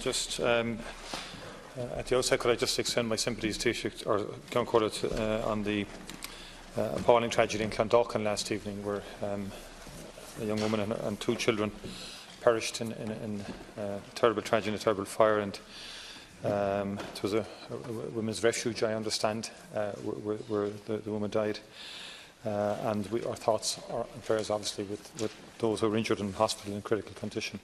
Just at the outset, could I just extend my sympathies to Ceann Corlett on the appalling tragedy in Clondalkin last evening, where a young woman and two children perished in a terrible tragedy, a terrible fire. And it was a women's refuge, I understand, where the woman died. And our thoughts and prayers, obviously, with those who were injured in hospital in critical condition.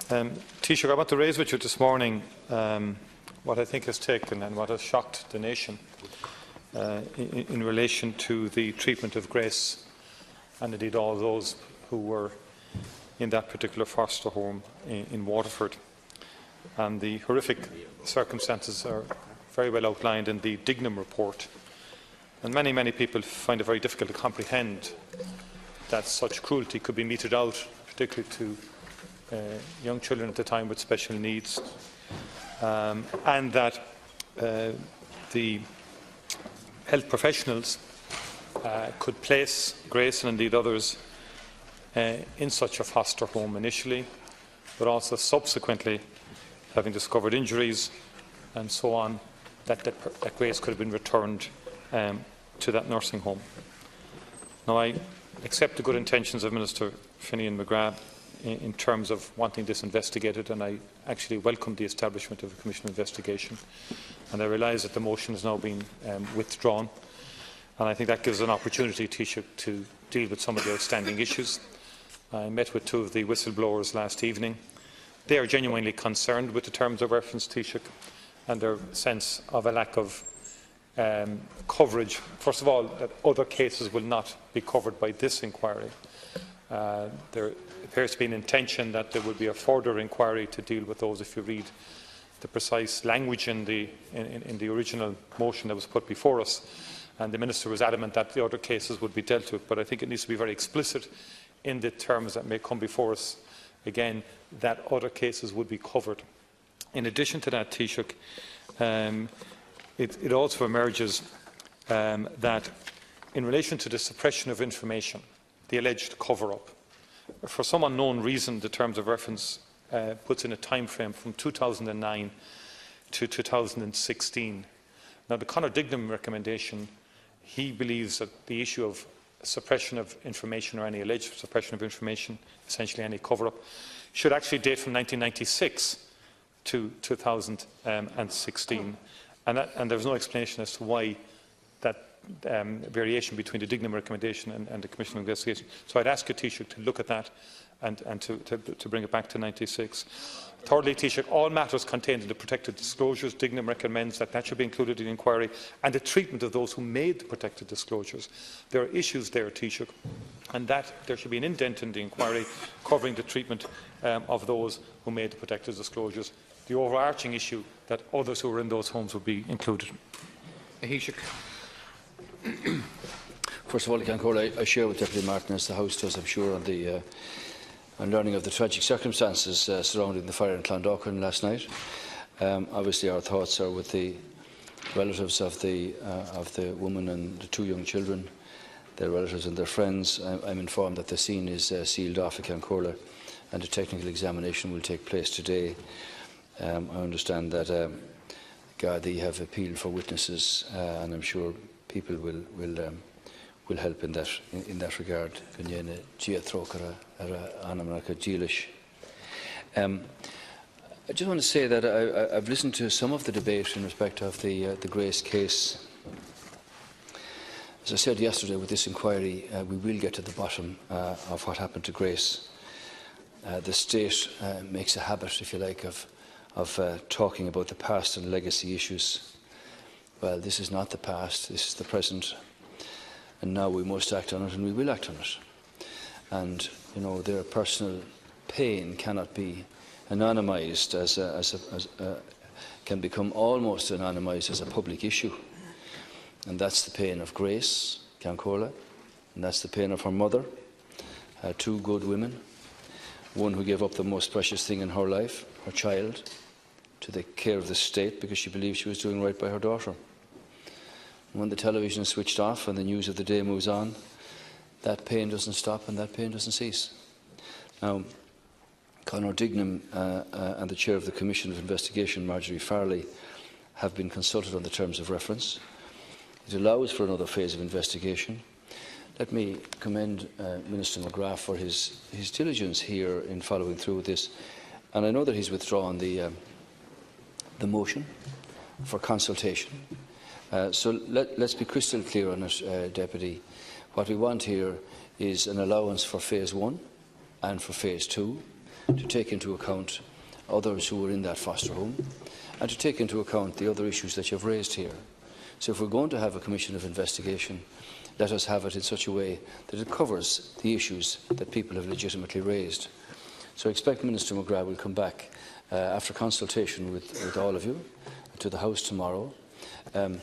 Taoiseach, I want to raise with you this morning what I think has taken and what has shocked the nation in relation to the treatment of Grace and indeed all those who were in that particular foster home in Waterford. And the horrific circumstances are very well outlined in the Dignam report. And many people find it very difficult to comprehend that such cruelty could be meted out, particularly to young children at the time with special needs, and that the health professionals could place Grace and indeed others in such a foster home initially, but also subsequently, having discovered injuries and so on, that Grace could have been returned to that nursing home. Now, I accept the good intentions of Minister Finian McGrath in terms of wanting this investigated, and I actually welcome the establishment of a commission of investigation. And I realise that the motion has now been withdrawn, and I think that gives an opportunity, Taoiseach, to deal with some of the outstanding issues. I met with two of the whistleblowers last evening. They are genuinely concerned with the terms of reference, Taoiseach, and their sense of a lack of coverage. First of all, that other cases will not be covered by this inquiry. There appears to be an intention that there will be a further inquiry to deal with those. If you read the precise language in the original motion that was put before us, and the Minister was adamant that the other cases would be dealt with. But I think it needs to be very explicit in the terms that may come before us again, that other cases would be covered. In addition to that, Taoiseach, it also emerges that in relation to the suppression of information, the alleged cover-up, for some unknown reason, the terms of reference puts in a time frame from 2009 to 2016. Now, the Conor Dignam recommendation, he believes that the issue of suppression of information or any alleged suppression of information, essentially any cover-up, should actually date from 1996 to 2016. And there's no explanation as to why that variation between the Dignam recommendation and the Commission of Investigation. So I'd ask you, Taoiseach, to look at that and to bring it back to 96. Thirdly, Taoiseach, all matters contained in the protected disclosures, Dignam recommends that should be included in the inquiry, and the treatment of those who made the protected disclosures. There are issues there, Taoiseach, and that there should be an indent in the inquiry covering the treatment of those who made the protected disclosures. The overarching issue that others who were in those homes would be included. Taoiseach. First of all, I share with Deputy Martin, as the House does, I'm sure, on learning of the tragic circumstances surrounding the fire in Clondalkin last night. Obviously, our thoughts are with the relatives of the woman and the two young children, their relatives and their friends. I'm informed that the scene is sealed off at Ceann and a technical examination will take place today. I understand that Gardaí have appealed for witnesses, and I'm sure people will help in that regard. I just want to say that I've listened to some of the debate in respect of the Grace case. As I said yesterday, with this inquiry, we will get to the bottom of what happened to Grace. The state makes a habit, if you like, of talking about the past and legacy issues. Well, this is not the past, this is the present, and now we must act on it, and we will act on it. And, you know, their personal pain cannot be anonymised can become almost anonymised as a public issue. And that's the pain of Grace, Ceann Corlett, and that's the pain of her mother, two good women, one who gave up the most precious thing in her life, her child, to the care of the state because she believed she was doing right by her daughter. And when the television is switched off and the news of the day moves on, that pain doesn't stop and that pain doesn't cease. Now, Conor Dignam and the Chair of the Commission of Investigation, Marjorie Farley, have been consulted on the terms of reference. It allows for another phase of investigation. Let me commend Minister McGrath for his diligence here in following through with this. And I know that he's withdrawn the motion for consultation. So let's be crystal clear on it, Deputy. What we want here is an allowance for Phase 1 and for Phase 2 to take into account others who were in that foster home and to take into account the other issues that you've raised here. So if we're going to have a commission of investigation, let us have it in such a way that it covers the issues that people have legitimately raised. So I expect Minister McGrath will come back after consultation with all of you to the House tomorrow and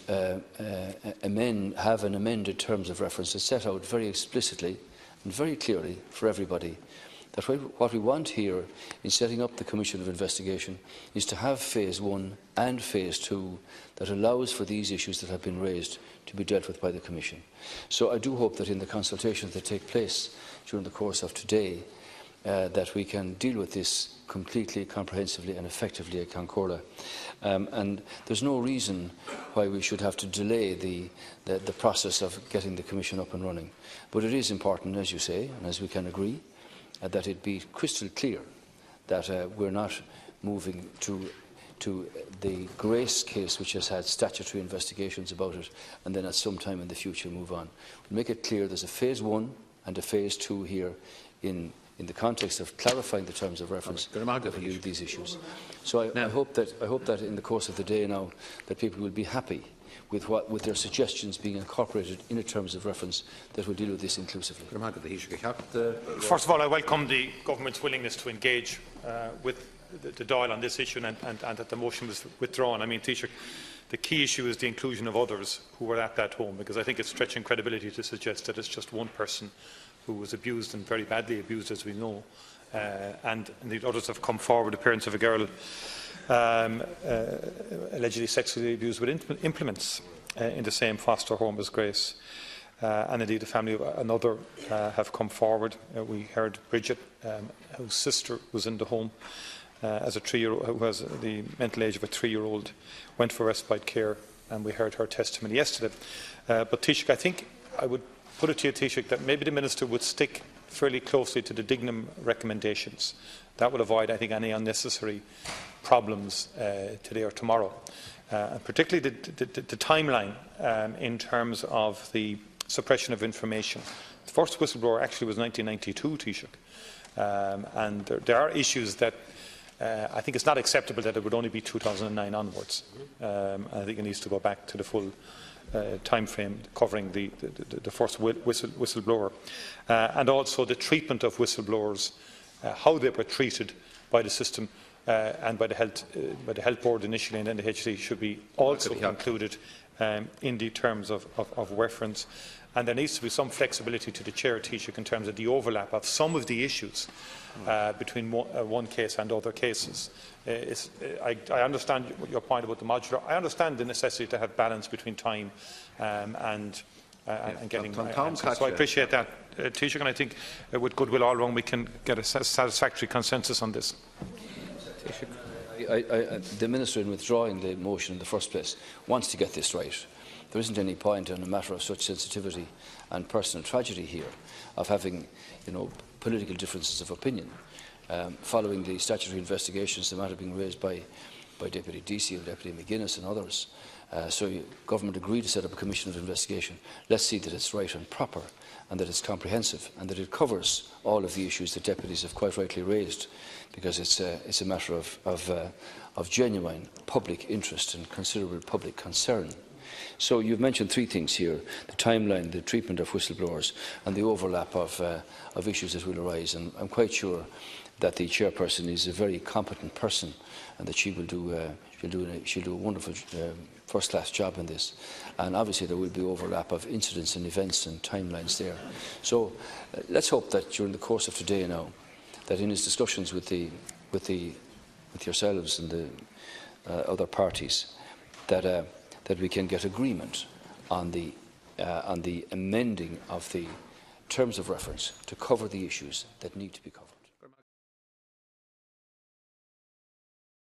have an amended terms of reference that set out very explicitly and very clearly for everybody that what we want here in setting up the Commission of Investigation is to have Phase 1 and Phase 2 that allows for these issues that have been raised to be dealt with by the Commission. So I do hope that in the consultations that take place during the course of today, that we can deal with this completely, comprehensively and effectively at Concordia. And there's no reason why we should have to delay the process of getting the Commission up and running. But it is important, as you say, and as we can agree, that it be crystal clear that we're not moving to the Grace case, which has had statutory investigations about it, and then at some time in the future move on. We'll make it clear there's a Phase 1 and a Phase 2 here in the context of clarifying the terms of reference that will deal with these issues. So I hope that in the course of the day now that people will be happy with their suggestions being incorporated in a terms of reference that will deal with this inclusively. First of all, I welcome the government's willingness to engage with the Dáil on this issue and that the motion was withdrawn. I mean, Taoiseach, the key issue is the inclusion of others who were at that home, because I think it's stretching credibility to suggest that it's just one person who was abused and very badly abused, as we know, and indeed others have come forward. The parents of a girl allegedly sexually abused with implements in the same foster home as Grace, and indeed the family of another have come forward. We heard Bridget, whose sister was in the home as a 3-year-old, who has the mental age of a 3-year-old, went for respite care, and we heard her testimony yesterday. But Taoiseach, I think I would put it to you, Taoiseach, that maybe the Minister would stick fairly closely to the Dignam recommendations. That will avoid, I think, any unnecessary problems today or tomorrow. And particularly the timeline in terms of the suppression of information. The first whistleblower actually was 1992, Taoiseach. And there are issues that I think it's not acceptable that it would only be 2009 onwards. I think it needs to go back to the full time frame covering the first whistleblower. And also the treatment of whistleblowers, how they were treated by the system and by the health board initially, and then the HC should be also included in the terms of reference. And there needs to be some flexibility to the Chair, Taoiseach, in terms of the overlap of some of the issues between one case and other cases. I understand your point about the modular. I understand the necessity to have balance between time and getting answers. So I appreciate that, Taoiseach, and I think with goodwill all round we can get a satisfactory consensus on this. The Minister, in withdrawing the motion in the first place, wants to get this right. There isn't any point in a matter of such sensitivity and personal tragedy here of having, political differences of opinion. Following the statutory investigations, the matter being raised by Deputy Deasy and Deputy McGuinness and others, so government agreed to set up a commission of investigation. Let's see that it's right and proper, and that it's comprehensive, and that it covers all of the issues that deputies have quite rightly raised, because it's a matter of genuine public interest and considerable public concern. So you've mentioned 3 things here: the timeline, the treatment of whistleblowers, and the overlap of issues that will arise. And I'm quite sure that the chairperson is a very competent person, and that she will do a wonderful first-class job in this. And obviously there will be overlap of incidents and events and timelines there. So let's hope that during the course of today now, that in his discussions with yourselves and the other parties, that we can get agreement on the amending of the terms of reference to cover the issues that need to be covered.